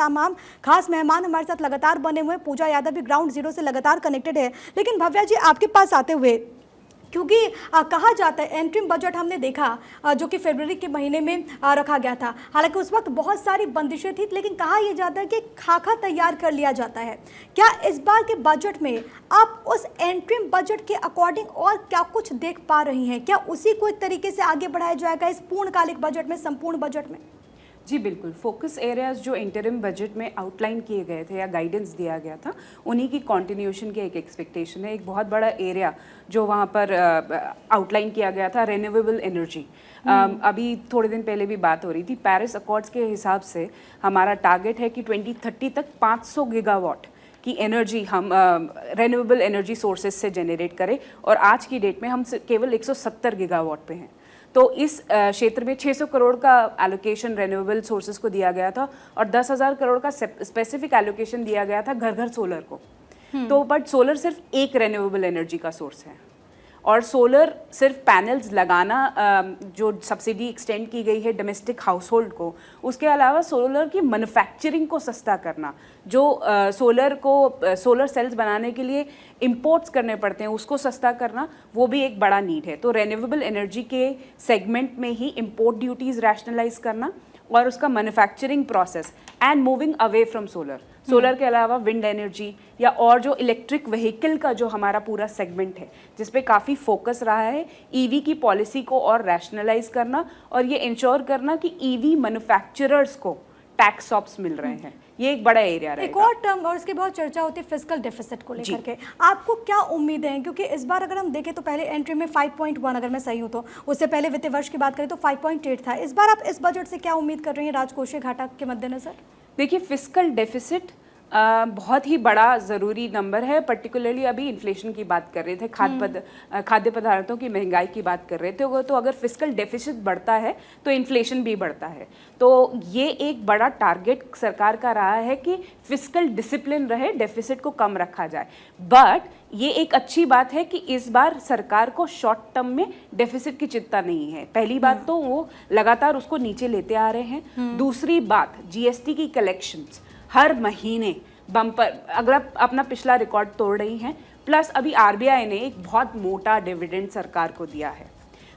तमाम खास मेहमान हमारे साथ लगातार बने हुए हैं। पूजा यादव भी ग्राउंड जीरो से लगातार कनेक्टेड है। लेकिन भव्या जी, आपके पास आते हुए, क्योंकि कहा जाता है एंट्रीम बजट हमने देखा जो कि फरवरी के महीने में रखा गया था, हालांकि उस वक्त बहुत सारी बंदिशें थी, लेकिन कहा यह जाता है कि खाका तैयार कर लिया जाता है। क्या इस बार के बजट में आप उस एंट्रीम बजट के अकॉर्डिंग और क्या कुछ देख पा रही हैं? क्या उसी को एक तरीके से आगे बढ़ाया जाएगा इस पूर्णकालिक बजट में, संपूर्ण बजट में? जी बिल्कुल, फोकस एरियाज जो इंटरिम बजट में आउटलाइन किए गए थे या गाइडेंस दिया गया था, उन्हीं की कंटिन्यूएशन की एक एक्सपेक्टेशन है। एक बहुत बड़ा एरिया जो वहाँ पर आउटलाइन किया गया था, रिन्यूएबल एनर्जी। अभी थोड़े दिन पहले भी बात हो रही थी, पेरिस अकॉर्ड्स के हिसाब से हमारा टारगेट है कि 2030 तक 500 गीगावाट की एनर्जी हम रिन्यूएबल एनर्जी सोर्सेज से जनरेट करें, और आज की डेट में हम केवल 170 गीगावाट पे हैं। तो इस क्षेत्र में 600 करोड़ का एलोकेशन रिन्यूएबल सोर्सेज को दिया गया था, और 10,000 करोड़ का स्पेसिफिक एलोकेशन दिया गया था घर घर सोलर को। तो बट सोलर सिर्फ एक रिन्यूएबल एनर्जी का सोर्स है, और सोलर सिर्फ पैनल्स लगाना जो सब्सिडी एक्सटेंड की गई है डोमेस्टिक हाउस होल्ड को, उसके अलावा सोलर की मैन्युफैक्चरिंग को सस्ता करना, जो सोलर सेल्स बनाने के लिए इंपोर्ट्स करने पड़ते हैं उसको सस्ता करना, वो भी एक बड़ा नीड है। तो रिन्यूएबल एनर्जी के सेगमेंट में ही इंपोर्ट ड्यूटीज़ रैशनलाइज करना और उसका manufacturing process and moving away from solar के अलावा विंड एनर्जी या और जो इलेक्ट्रिक व्हीकल का जो हमारा पूरा सेगमेंट है जिस पे काफ़ी फोकस रहा है, ईवी की पॉलिसी को और रैशनलाइज करना और ये इंश्योर करना कि ईवी मैन्युफैक्चरर्स को टैक्स ऑप्स मिल रहे हैं, ये एक बड़ा एरिया रहेगा। एक और टर्म और इसकी बहुत चर्चा होती है फिस्कल डेफिसिट को लेकर के, आपको क्या उम्मीद है? क्योंकि इस बार अगर हम देखें तो पहले एंट्री में 5.1, अगर मैं सही हूँ तो, उससे पहले वित्तीय वर्ष की बात करें तो 5.8 था। इस बार आप इस बजट से क्या उम्मीद कर रही हैं राजकोषीय घाटा के मद्देनजर? देखिए, फिस्कल डेफिसिट बहुत ही बड़ा ज़रूरी नंबर है। पर्टिकुलरली अभी इन्फ्लेशन की बात कर रहे थे, खाद्य पदार्थों की महंगाई की बात कर रहे थे, तो अगर फिस्कल डेफिसिट बढ़ता है तो इन्फ्लेशन भी बढ़ता है। तो ये एक बड़ा टारगेट सरकार का रहा है कि फिस्कल डिसिप्लिन रहे, डेफिसिट को कम रखा जाए। बट ये एक अच्छी बात है कि इस बार सरकार को शॉर्ट टर्म में डेफिसिट की चिंता नहीं है। पहली बात तो वो लगातार उसको नीचे लेते आ रहे हैं। दूसरी बात, जीएसटी की कलेक्शंस हर महीने बम्पर, अगर आप अपना पिछला रिकॉर्ड तोड़ रही हैं, प्लस अभी आरबीआई ने एक बहुत मोटा डिविडेंड सरकार को दिया है।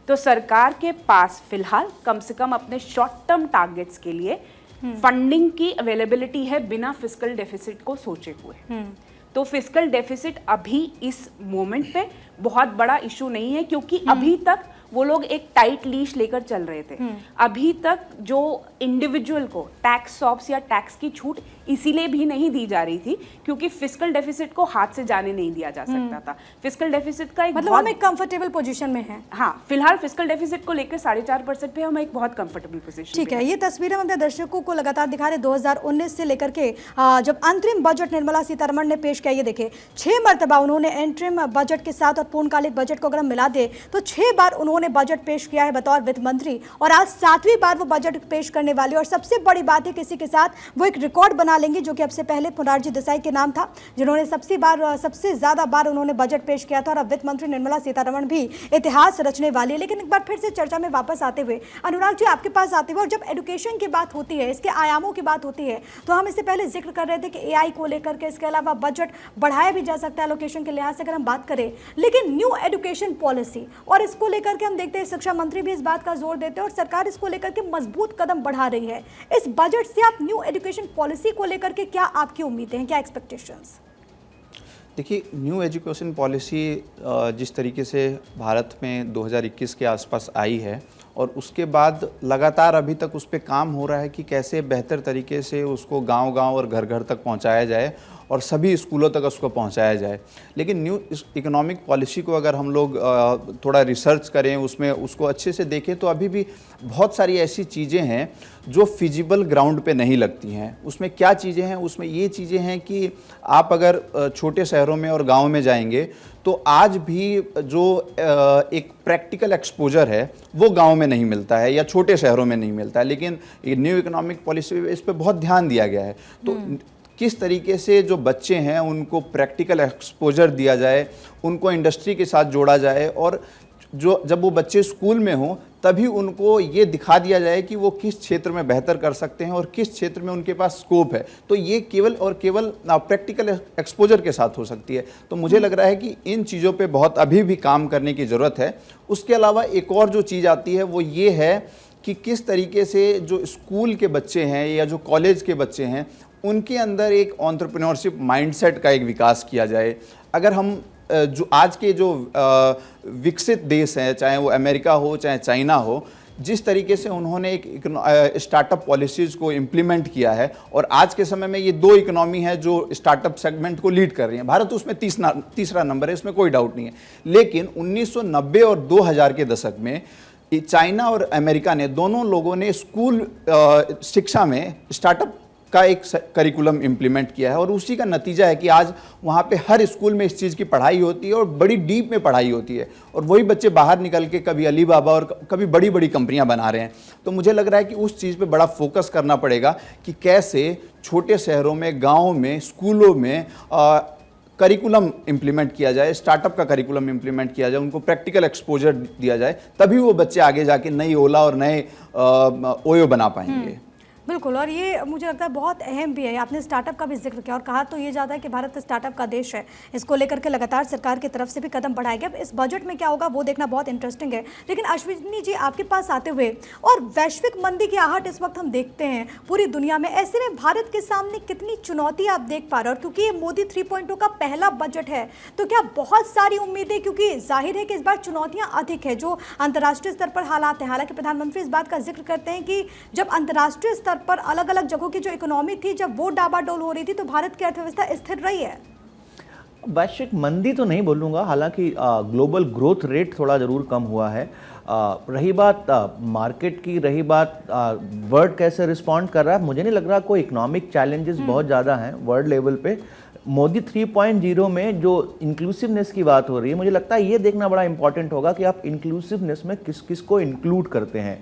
तो सरकार के पास फिलहाल कम से कम अपने शॉर्ट टर्म टारगेट्स के लिए फंडिंग की अवेलेबिलिटी है बिना फिस्कल डेफिसिट को सोचे हुए। तो फिस्कल डेफिसिट अभी इस मोमेंट पे बहुत बड़ा इशू नहीं है, क्योंकि अभी तक वो लोग एक टाइट लीश लेकर चल रहे थे। अभी तक जो इंडिविजुअल को टैक्स ऑप्स या टैक्स की छूट इसीलिए भी नहीं दी जा रही थी क्योंकि फिस्कल डेफिसिट को हाथ से जाने नहीं दिया जा सकता था। फिस्कल डेफिसिट का एक मतलब हम एक कंफर्टेबल पोजीशन में हैं। हाँ, फिलहाल फिस्कल डेफिसिट को लेकर 4.5% पे हम एक बहुत कंफर्टेबल पोजीशन। ठीक है, ये तस्वीरें हम अपने दर्शकों को लगातार दिखा रहे 2019 से लेकर के जब अंतरिम बजट निर्मला सीतारमण ने पेश किया। ये देखे 6 मरतबा उन्होंने एंट्रिम बजट के साथ और पूर्णकालिक बजट को अगर हम मिला दे तो 6 बार उन्होंने बजट पेश किया है बतौर वित्त मंत्री, और आज 7वीं बार वो बजट पेश करने वाली। और सबसे बड़ी बात है किसी के साथ वो एक रिकॉर्ड बना लेंगे जो कि अब से पहले मोरारजी देसाई के नाम था, जिन्होंने सबसे ज्यादा बार उन्होंने बजट पेश किया था, और अब वित्त मंत्री निर्मला सीतारमण भी इतिहास रचने वाली है। लेकिन एक बार फिर से चर्चा में वापस आते हुए अनुराग जी, आपके पास आते हुए, और जब एजुकेशन की बात होती है, इसके आयामों की बात होती है, तो हम इससे पहले जिक्र कर रहे थे कि एआई को लेकर के इसके अलावा बजट बढ़ाया भी जा सकता है लोकेशन के लिहाज से अगर हम बात करें। लेकिन न्यू एजुकेशन पॉलिसी और इसको लेकर के हम देखते हैं शिक्षा मंत्री भी इस बात का जोर देते हैं और सरकार इसको लेकर के मजबूत कदम बढ़ा रही है। इस बजट से आप न्यू एजुकेशन पॉलिसी को लेकर के क्या आपकी उम्मीदें हैं, क्या एक्सपेक्टेशंस? देखिए, न्यू एजुकेशन पॉलिसी जिस तरीके से भारत में 2021 के आसपास आई है और उसके बाद लगातार अभी तक उस पर काम हो रहा है कि कैसे बेहतर तरीके से उसको गांव-गांव और घर-घर तक पहुंचाया जाए और सभी स्कूलों तक उसको पहुंचाया जाए। लेकिन न्यू इकोनॉमिक पॉलिसी को अगर हम लोग थोड़ा रिसर्च करें, उसमें उसको अच्छे से देखें, तो अभी भी बहुत सारी ऐसी चीज़ें हैं जो फिजिबल ग्राउंड पे नहीं लगती हैं। उसमें क्या चीज़ें हैं? उसमें ये चीज़ें हैं कि आप अगर छोटे शहरों में और गाँव में जाएंगे तो आज भी जो एक प्रैक्टिकल एक्सपोजर है वो गांव में नहीं मिलता है या छोटे शहरों में नहीं मिलता है। लेकिन ये न्यू इकोनॉमिक पॉलिसी इस पर बहुत ध्यान दिया गया है। तो किस तरीके से जो बच्चे हैं उनको प्रैक्टिकल एक्सपोजर दिया जाए, उनको इंडस्ट्री के साथ जोड़ा जाए और जो जब वो बच्चे स्कूल में हों तभी उनको ये दिखा दिया जाए कि वो किस क्षेत्र में बेहतर कर सकते हैं और किस क्षेत्र में उनके पास स्कोप है। तो ये केवल और केवल प्रैक्टिकल एक्सपोजर के साथ हो सकती है। तो मुझे लग रहा है कि इन चीज़ों पे बहुत अभी भी काम करने की ज़रूरत है। उसके अलावा एक और जो चीज़ आती है वो ये है कि किस तरीके से जो स्कूल के बच्चे हैं या जो कॉलेज के बच्चे हैं उनके अंदर एक एंटरप्रेन्योरशिप माइंडसेट का एक विकास किया जाए। अगर हम जो आज के जो विकसित देश हैं, चाहे वो अमेरिका हो चाहे चाइना हो, जिस तरीके से उन्होंने एक स्टार्टअप पॉलिसीज़ को इम्प्लीमेंट किया है और आज के समय में ये दो इकोनॉमी है जो स्टार्टअप सेगमेंट को लीड कर रही हैं। भारत उसमें तीसरा नंबर है, इसमें कोई डाउट नहीं है। लेकिन 1990 और 2000 के दशक में चाइना और अमेरिका ने दोनों लोगों ने स्कूल शिक्षा में स्टार्टअप का एक करिकुलम इम्प्लीमेंट किया है और उसी का नतीजा है कि आज वहाँ पे हर स्कूल में इस चीज़ की पढ़ाई होती है और बड़ी डीप में पढ़ाई होती है और वही बच्चे बाहर निकल के कभी अलीबाबा और कभी बड़ी बड़ी कंपनियाँ बना रहे हैं। तो मुझे लग रहा है कि उस चीज़ पे बड़ा फोकस करना पड़ेगा कि कैसे छोटे शहरों में, गाँव में, स्कूलों में करिकुलम इम्प्लीमेंट किया जाए, स्टार्टअप का करिकुलम इम्प्लीमेंट किया जाए, उनको प्रैक्टिकल एक्सपोजर दिया जाए, तभी वो बच्चे आगे जाके नई ओला और नए ओयो बना पाएंगे। बिल्कुल, और ये मुझे लगता है बहुत अहम भी है। आपने स्टार्टअप का भी जिक्र किया और कहा तो ये ज़्यादा है कि भारत स्टार्टअप का देश है। इसको लेकर के लगातार सरकार की तरफ से भी कदम बढ़ाए गए। अब इस बजट में क्या होगा वो देखना बहुत इंटरेस्टिंग है। लेकिन अश्विनी जी, आपके पास आते हुए, और वैश्विक मंदी की आहट इस वक्त हम देखते हैं पूरी दुनिया में, ऐसे में भारत के सामने कितनी चुनौती आप देख पा रहे हो? और क्योंकि ये मोदी 3.0 का पहला बजट है तो क्या बहुत सारी उम्मीदें, क्योंकि जाहिर है कि इस बार चुनौतियाँ अधिक है जो अंतर्राष्ट्रीय स्तर पर हालात हैं। हालांकि प्रधानमंत्री इस बात का जिक्र करते हैं कि जब अंतर्राष्ट्रीय स्तर पर अलग अलग जगहों की जो इकोनॉमी थी, जब वो डाबाडोल हो रही थी तो भारत की अर्थव्यवस्था स्थिर रही है। वैश्विक मंदी तो नहीं बोलूँगा, हालांकि ग्लोबल ग्रोथ रेट थोड़ा ज़रूर कम हुआ है। रही बात मार्केट की, रही बात वर्ल्ड कैसे रिस्पॉन्ड कर रहा है, मुझे नहीं लग रहा कोई इकोनॉमिक चैलेंजेस बहुत ज़्यादा हैं वर्ल्ड लेवल पे। मोदी 3.0 में जो इंक्लूसिवनेस की बात हो रही है, मुझे लगता है ये देखना बड़ा इंपॉर्टेंट होगा कि आप इंक्लूसिवनेस में किस किस को इंक्लूड करते हैं।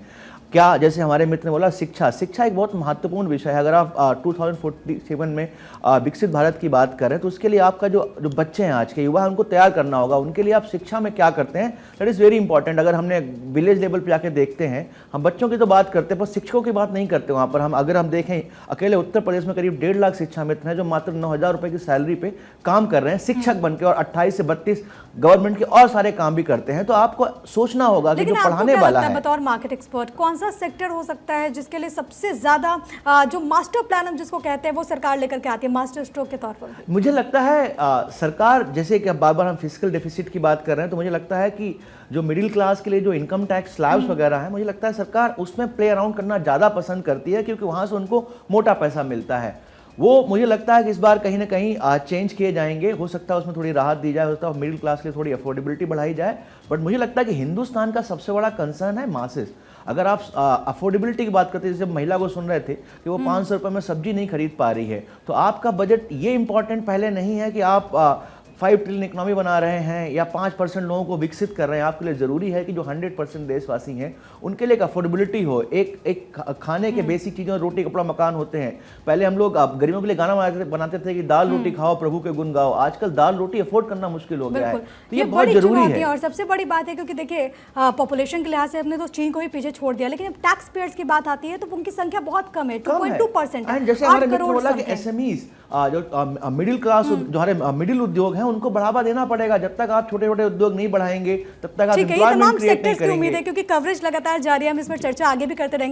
क्या, जैसे हमारे मित्र ने बोला, शिक्षा एक बहुत महत्वपूर्ण विषय है। अगर आप 2047 में विकसित भारत की बात करें तो उसके लिए आपका जो बच्चे हैं, आज के युवा हैं, उनको तैयार करना होगा। उनके लिए आप शिक्षा में क्या करते हैं, दैट इज़ वेरी इंपॉर्टेंट। अगर हमने विलेज लेवल पे जाके देखते हैं, हम बच्चों की तो बात करते हैं पर शिक्षकों की बात नहीं करते वहाँ पर। अगर हम देखें, अकेले उत्तर प्रदेश में करीब 1.5 लाख शिक्षा मित्र हैं जो मात्र 9,000 रुपये की सैलरी पे काम कर रहे हैं शिक्षक बन के, और 28 से 32 गवर्नमेंट के और सारे काम भी करते हैं। तो आपको सोचना होगा कि जो पढ़ाने वाला है, बतौर मार्केट एक्सपर्ट, कौन सा सेक्टर हो सकता है जिसके लिए सबसे ज्यादा जो मास्टर प्लान हम जिसको कहते हैं वो सरकार लेकर के आती है मास्टर स्ट्रोक के तौर पर? मुझे लगता है सरकार, जैसे कि अब बार बार हम फिजिकल डेफिसिट की बात कर रहे हैं, तो मुझे लगता है कि जो मिडिल क्लास के लिए जो इनकम टैक्स स्लैब्स वगैरह है, मुझे लगता है सरकार उसमें प्ले अराउंड करना ज़्यादा पसंद करती है, क्योंकि वहाँ से उनको मोटा पैसा मिलता है। वो मुझे लगता है कि इस बार कहीं ना कहीं चेंज किए जाएंगे। हो सकता है उसमें थोड़ी राहत दी जाए, हो सकता है मिडिल क्लास के लिए थोड़ी अफोर्डेबिलिटी बढ़ाई जाए। बट मुझे लगता है कि हिंदुस्तान का सबसे बड़ा कंसर्न है मासेस। अगर आप अफोर्डेबिलिटी की बात करते हैं, जैसे महिला को सुन रहे थे कि वो 500 रुपये में सब्जी नहीं खरीद पा रही है, तो आपका बजट ये इंपॉर्टेंट पहले नहीं है कि आप 5 ट्रिलियन इकोनॉमी बना रहे हैं या 5% लोगों को विकसित कर रहे हैं। आपके लिए ज़रूरी है कि जो 100% देशवासी हैं उनके लिए एक अफोर्डेबिलिटी हो, एक खाने के बेसिक चीज़ों, रोटी कपड़ा मकान होते हैं। पहले हम लोग गरीबों के लिए गाना बनाते थे कि दाल रोटी खाओ प्रभु के गुण गाओ। आजकल दाल रोटी अफोर्ड करना मुश्किल हो गया है, तो ये बहुत जरूरी है। और सबसे बड़ी बात है, क्योंकि देखिए पॉपुलेशन के लिहाज से हमने तो चीन को ही पीछे छोड़ दिया, लेकिन टैक्स पेयर्स की बात आती है तो उनकी संख्या बहुत कम है, 2.2% है। जैसे हमारे मित्र बोला कि एसएमईज, जो मिडिल क्लास, जो हमारे मिडिल उद्योग हैं, उनको बढ़ावा देना पड़ेगा। जब तक आप छोटे छोटे उद्योग नहीं बढ़ाएंगे तब तक आप एम्प्लॉयमेंट क्रिएट नहीं करेंगे। उम्मीद है, क्योंकि कवरेज लगातार जारी है, हम इसमें चर्चा आगे भी करते रहेंगे।